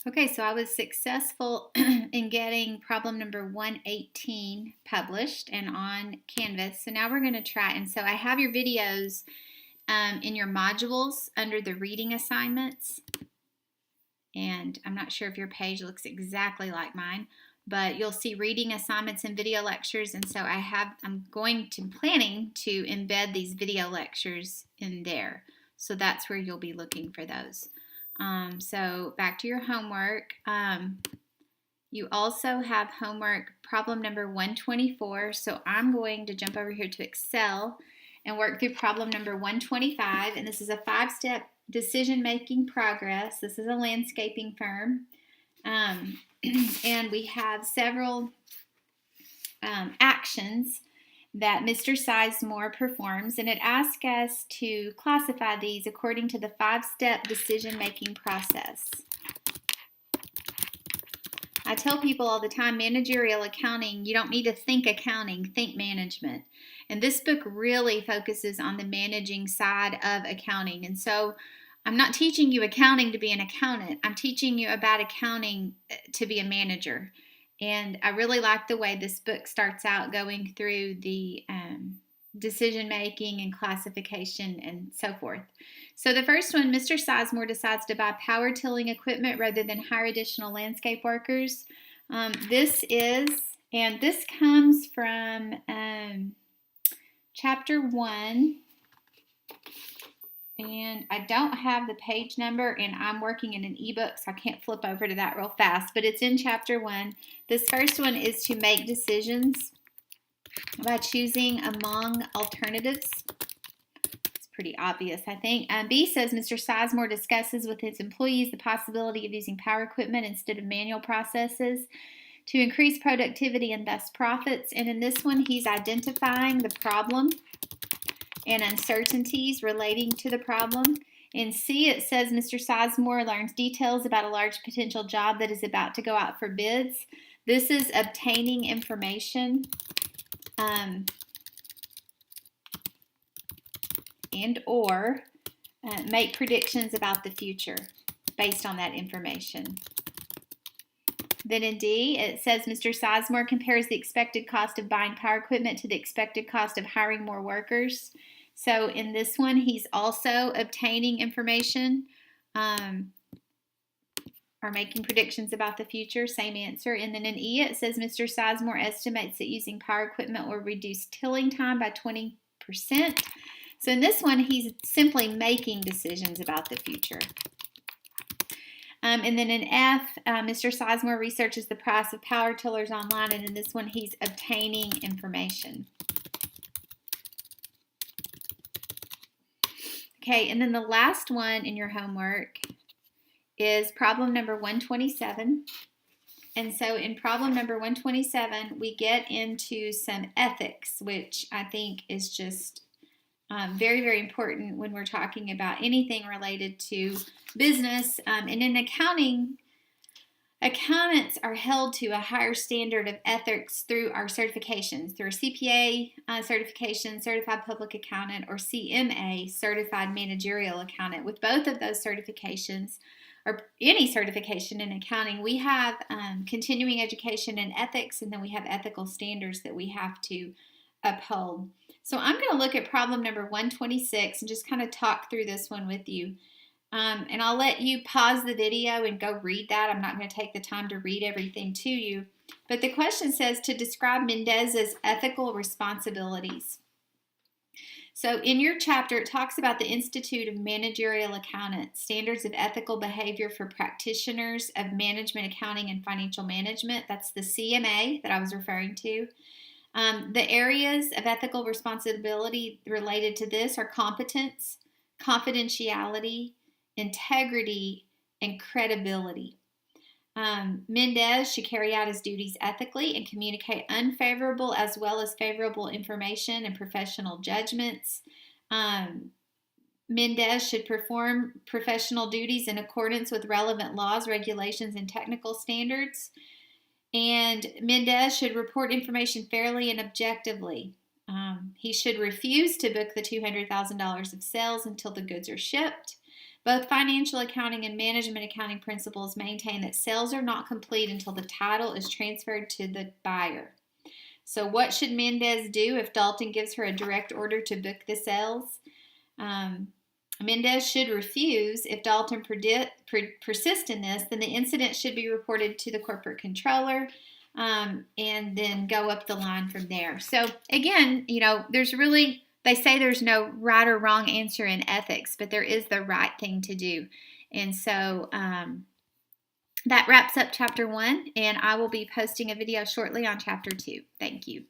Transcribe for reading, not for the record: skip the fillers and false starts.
Okay, so I was successful in getting problem number 118 published and on Canvas. So now we're going to try, and so I have your videos in your modules under the reading assignments. And I'm not sure if your page looks exactly like mine, but you'll see reading assignments and video lectures. And so I'm planning to embed these video lectures in there. So that's where you'll be looking for those. So back to your homework. You also have homework problem number 124. So I'm going to jump over here to Excel and work through problem number 125. And this is a 5-step decision-making progress. This is a landscaping firm. And we have several actions that Mr. Sizemore performs, and it asks us to classify these according to the 5-step decision-making process. I tell people all the time, managerial accounting, you don't need to think accounting, think management. And this book really focuses on the managing side of accounting. And so I'm not teaching you accounting to be an accountant. I'm teaching you about accounting to be a manager. And I really like the way this book starts out going through the decision making and classification and so forth. So the first one, Mr. Sizemore decides to buy power tilling equipment rather than hire additional landscape workers. This comes from chapter 1. And I don't have the page number, and I'm working in an ebook, so I can't flip over to that real fast, but it's in chapter 1. This first one is to make decisions by choosing among alternatives. It's pretty obvious, I think. B says Mr. Sizemore discusses with his employees the possibility of using power equipment instead of manual processes to increase productivity and thus profits. And in this one, he's identifying the problem and uncertainties relating to the problem. In C, it says Mr. Sizemore learns details about a large potential job that is about to go out for bids. This is obtaining information and or make predictions about the future based on that information. Then in D, it says Mr. Sizemore compares the expected cost of buying power equipment to the expected cost of hiring more workers. So in this one, he's also obtaining information or making predictions about the future. Same answer. And then in E, it says Mr. Sizemore estimates that using power equipment will reduce tilling time by 20%. So in this one, he's simply making decisions about the future. And then in F, Mr. Sizemore researches the price of power tillers online, and in this one, he's obtaining information. Okay, and then the last one in your homework is problem number 127. And so in problem number 127, we get into some ethics, which I think is just very, very important when we're talking about anything related to business. And in accounting, accountants are held to a higher standard of ethics through our certifications, through a CPA certification, Certified Public Accountant, or CMA, Certified Managerial Accountant. With both of those certifications, or any certification in accounting, we have continuing education in ethics, and then we have ethical standards that we have to uphold. So I'm going to look at problem number 126 and just kind of talk through this one with you. And I'll let you pause the video and go read that. I'm not going to take the time to read everything to you. But the question says to describe Mendez's ethical responsibilities. So in your chapter, it talks about the Institute of Managerial Accountants, standards of ethical behavior for practitioners of management, accounting, and financial management. That's the CMA that I was referring to. The areas of ethical responsibility related to this are competence, confidentiality, integrity, and credibility. Mendez should carry out his duties ethically and communicate unfavorable as well as favorable information and professional judgments. Mendez should perform professional duties in accordance with relevant laws, regulations, and technical standards. And Mendez should report information fairly and objectively. He should refuse to book the $200,000 of sales until the goods are shipped. Both financial accounting and management accounting principles maintain that sales are not complete until the title is transferred to the buyer. So what should Mendez do if Dalton gives her a direct order to book the sales? Mendez should refuse. If Dalton persists in this, then the incident should be reported to the corporate controller, and then go up the line from there. So again, they say there's no right or wrong answer in ethics, but there is the right thing to do. And so that wraps up chapter 1, and I will be posting a video shortly on chapter 2. Thank you.